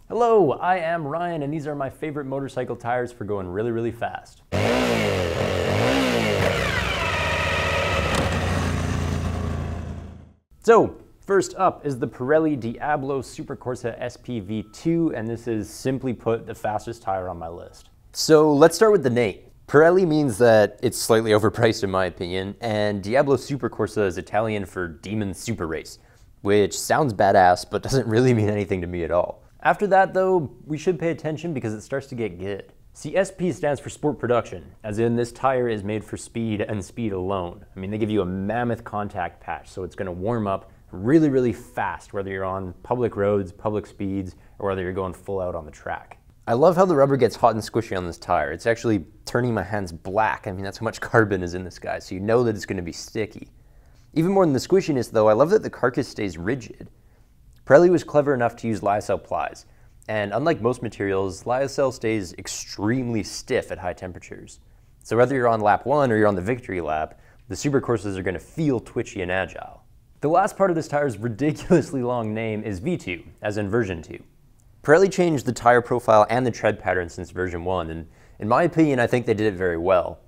Hello, I am Ryan, and these are my favorite motorcycle tires for going really, really fast. So, first up is the Pirelli Diablo Supercorsa SPV2, and this is, simply put, the fastest tire on my list. So let's start with the name. Pirelli means that it's slightly overpriced in my opinion, and Diablo Supercorsa is Italian for Demon Super Race, which sounds badass but doesn't really mean anything to me at all. After that though, we should pay attention because it starts to get good. See, SP stands for Sport Production, as in this tire is made for speed and speed alone. I mean, they give you a mammoth contact patch, so it's gonna warm up really, really fast, whether you're on public roads, public speeds, or whether you're going full out on the track. I love how the rubber gets hot and squishy on this tire. It's actually turning my hands black. I mean, that's how much carbon is in this guy, so you know that it's gonna be sticky. Even more than the squishiness though, I love that the carcass stays rigid. Pirelli was clever enough to use lyocell plies, and unlike most materials, lyocell stays extremely stiff at high temperatures. So whether you're on lap 1 or you're on the victory lap, the Supercorsas are gonna feel twitchy and agile. The last part of this tire's ridiculously long name is V2, as in version 2. Pirelli changed the tire profile and the tread pattern since version 1, and in my opinion, I think they did it very well.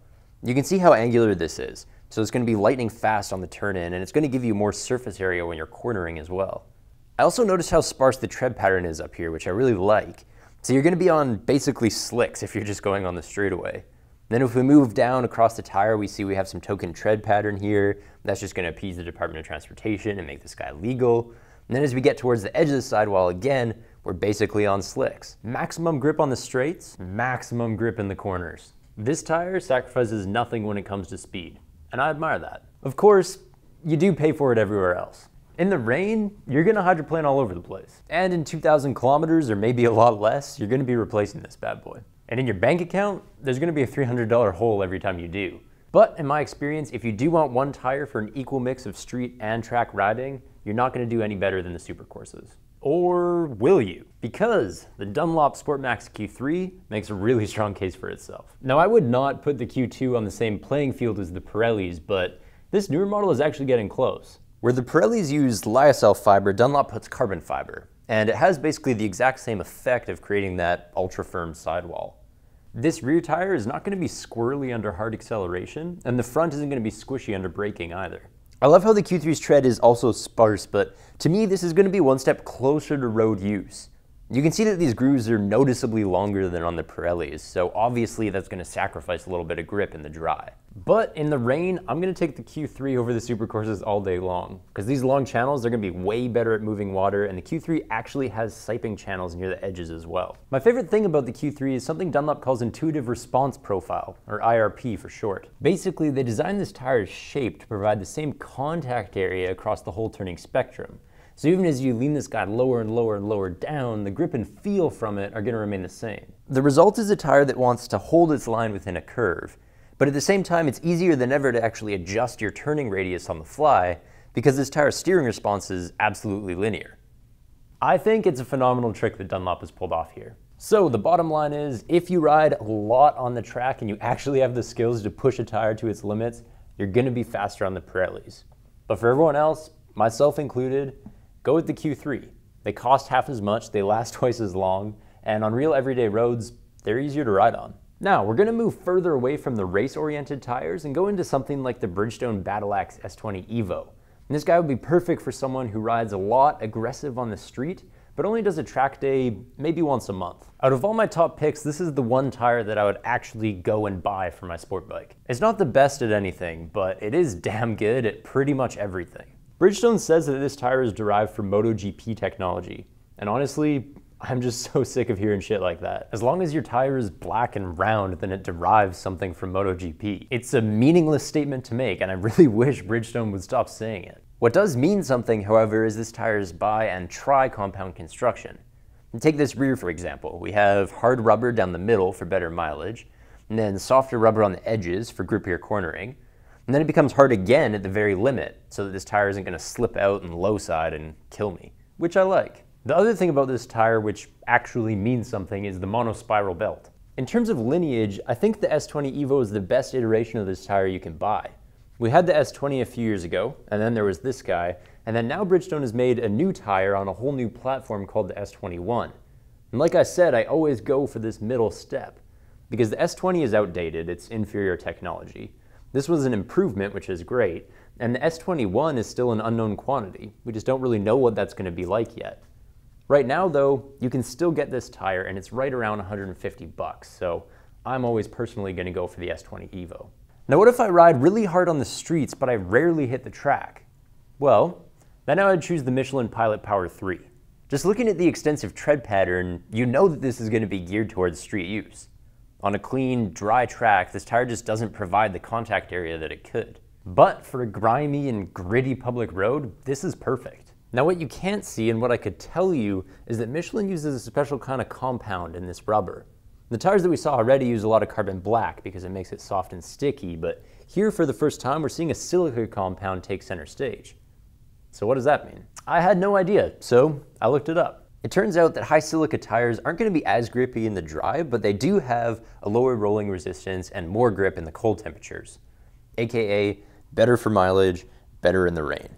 You can see how angular this is, so it's going to be lightning fast on the turn-in, and it's going to give you more surface area when you're cornering as well. I also noticed how sparse the tread pattern is up here, which I really like. So you're going to be on basically slicks if you're just going on the straightaway. Then if we move down across the tire, we see we have some token tread pattern here. That's just going to appease the Department of Transportation and make this guy legal. And then as we get towards the edge of the sidewall again, we're basically on slicks. Maximum grip on the straights, maximum grip in the corners. This tire sacrifices nothing when it comes to speed, and I admire that. Of course, you do pay for it everywhere else. In the rain, you're gonna hydroplane all over the place. And in 2,000 kilometers, or maybe a lot less, you're gonna be replacing this bad boy. And in your bank account, there's gonna be a $300 hole every time you do. But in my experience, if you do want one tire for an equal mix of street and track riding, you're not gonna do any better than the Supercorsas. Or will you? Because the Dunlop Sportmax Q3 makes a really strong case for itself. Now I would not put the Q2 on the same playing field as the Pirellis, but this newer model is actually getting close. Where the Pirellis use lyocell fiber, Dunlop puts carbon fiber, and it has basically the exact same effect of creating that ultra firm sidewall. This rear tire is not going to be squirrely under hard acceleration, and the front isn't going to be squishy under braking either. I love how the Q3's tread is also sparse, but to me this is going to be one step closer to road use. You can see that these grooves are noticeably longer than on the Pirellis, so obviously that's going to sacrifice a little bit of grip in the dry. But in the rain, I'm going to take the Q3 over the Supercorsas all day long, because these long channels are going to be way better at moving water, and the Q3 actually has siping channels near the edges as well. My favorite thing about the Q3 is something Dunlop calls Intuitive Response Profile, or IRP for short. Basically, they designed this tire's shape to provide the same contact area across the whole turning spectrum. So even as you lean this guy lower and lower and lower down, the grip and feel from it are going to remain the same. The result is a tire that wants to hold its line within a curve, but at the same time it's easier than ever to actually adjust your turning radius on the fly because this tire's steering response is absolutely linear. I think it's a phenomenal trick that Dunlop has pulled off here. So the bottom line is, if you ride a lot on the track and you actually have the skills to push a tire to its limits, you're going to be faster on the Pirellis. But for everyone else, myself included, go with the Q3. They cost half as much, they last twice as long, and on real everyday roads, they're easier to ride on. Now, we're going to move further away from the race-oriented tires and go into something like the Bridgestone Battlax S20 Evo. And this guy would be perfect for someone who rides a lot aggressive on the street, but only does a track day maybe once a month. Out of all my top picks, this is the one tire that I would actually go and buy for my sport bike. It's not the best at anything, but it is damn good at pretty much everything. Bridgestone says that this tire is derived from MotoGP technology, and honestly, I'm just so sick of hearing shit like that. As long as your tire is black and round, then it derives something from MotoGP. It's a meaningless statement to make, and I really wish Bridgestone would stop saying it. What does mean something, however, is this tire's bi- and tri-compound construction. And take this rear, for example. We have hard rubber down the middle for better mileage, and then softer rubber on the edges for grippier cornering. And then it becomes hard again at the very limit, so that this tire isn't going to slip out and low side and kill me, which I like. The other thing about this tire, which actually means something, is the monospiral belt. In terms of lineage, I think the S20 Evo is the best iteration of this tire you can buy. We had the S20 a few years ago, and then there was this guy, and then now Bridgestone has made a new tire on a whole new platform called the S21. And like I said, I always go for this middle step. Because the S20 is outdated, it's inferior technology. This was an improvement, which is great, and the S21 is still an unknown quantity. We just don't really know what that's going to be like yet. Right now though, you can still get this tire and it's right around 150 bucks, so I'm always personally going to go for the S20 Evo. Now what if I ride really hard on the streets but I rarely hit the track? Well, then I would choose the Michelin Pilot Power 3. Just looking at the extensive tread pattern, you know that this is going to be geared towards street use. On a clean, dry track, this tire just doesn't provide the contact area that it could. But for a grimy and gritty public road, this is perfect. Now what you can't see and what I could tell you is that Michelin uses a special kind of compound in this rubber. The tires that we saw already use a lot of carbon black because it makes it soft and sticky, but here for the first time we're seeing a silica compound take center stage. So what does that mean? I had no idea, so I looked it up. It turns out that high silica tires aren't going to be as grippy in the dry, but they do have a lower rolling resistance and more grip in the cold temperatures, aka better for mileage, better in the rain.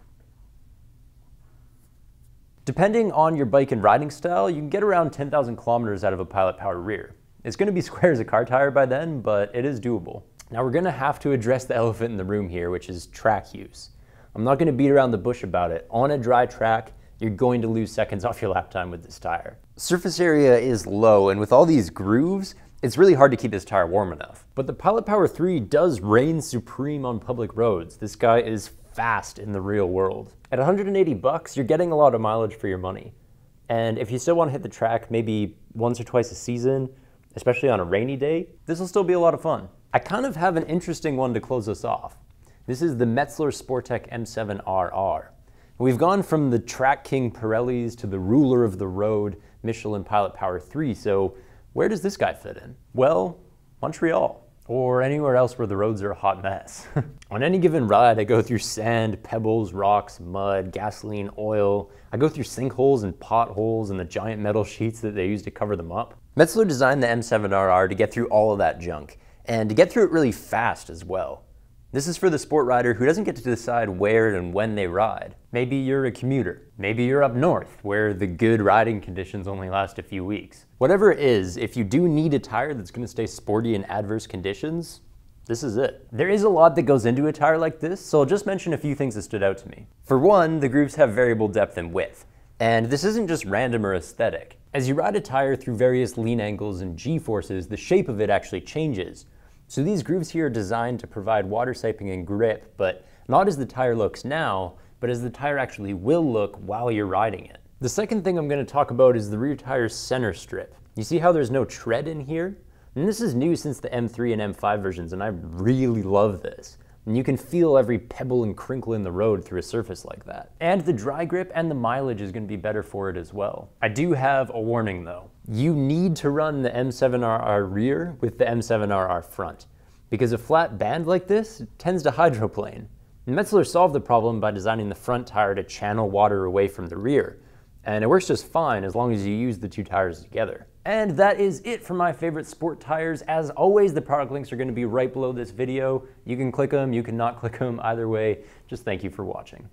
Depending on your bike and riding style, you can get around 10,000 kilometers out of a Pilot Power rear. It's going to be square as a car tire by then, but it is doable. Now we're going to have to address the elephant in the room here, which is track use. I'm not going to beat around the bush about it. On a dry track, you're going to lose seconds off your lap time with this tire. Surface area is low, and with all these grooves, it's really hard to keep this tire warm enough. But the Pilot Power 3 does reign supreme on public roads. This guy is fast in the real world. At 180 bucks, you're getting a lot of mileage for your money. And if you still want to hit the track maybe once or twice a season, especially on a rainy day, this will still be a lot of fun. I kind of have an interesting one to close us off. This is the Metzeler Sportec M7 RR. We've gone from the track king Pirellis to the ruler of the road Michelin Pilot Power 3, so where does this guy fit in? Well, Montreal, or anywhere else where the roads are a hot mess. On any given ride, I go through sand, pebbles, rocks, mud, gasoline, oil. I go through sinkholes and potholes and the giant metal sheets that they use to cover them up. Metzeler designed the M7 RR to get through all of that junk, and to get through it really fast as well. This is for the sport rider who doesn't get to decide where and when they ride. Maybe you're a commuter. Maybe you're up north, where the good riding conditions only last a few weeks. Whatever it is, if you do need a tire that's going to stay sporty in adverse conditions, this is it. There is a lot that goes into a tire like this, so I'll just mention a few things that stood out to me. For one, the grooves have variable depth and width, and this isn't just random or aesthetic. As you ride a tire through various lean angles and G-forces, the shape of it actually changes. So these grooves here are designed to provide water siping and grip, but not as the tire looks now, but as the tire actually will look while you're riding it. The second thing I'm going to talk about is the rear tire's center strip. You see how there's no tread in here? And this is new since the M3 and M5 versions, and I really love this. And you can feel every pebble and crinkle in the road through a surface like that. And the dry grip and the mileage is going to be better for it as well. I do have a warning though. You need to run the M7 RR rear with the M7 RR front, because a flat band like this tends to hydroplane. And Metzeler solved the problem by designing the front tire to channel water away from the rear. And it works just fine as long as you use the two tires together. And that is it for my favorite sport tires. As always, the product links are going to be right below this video. You can click them, you can not click them, either way. Just thank you for watching.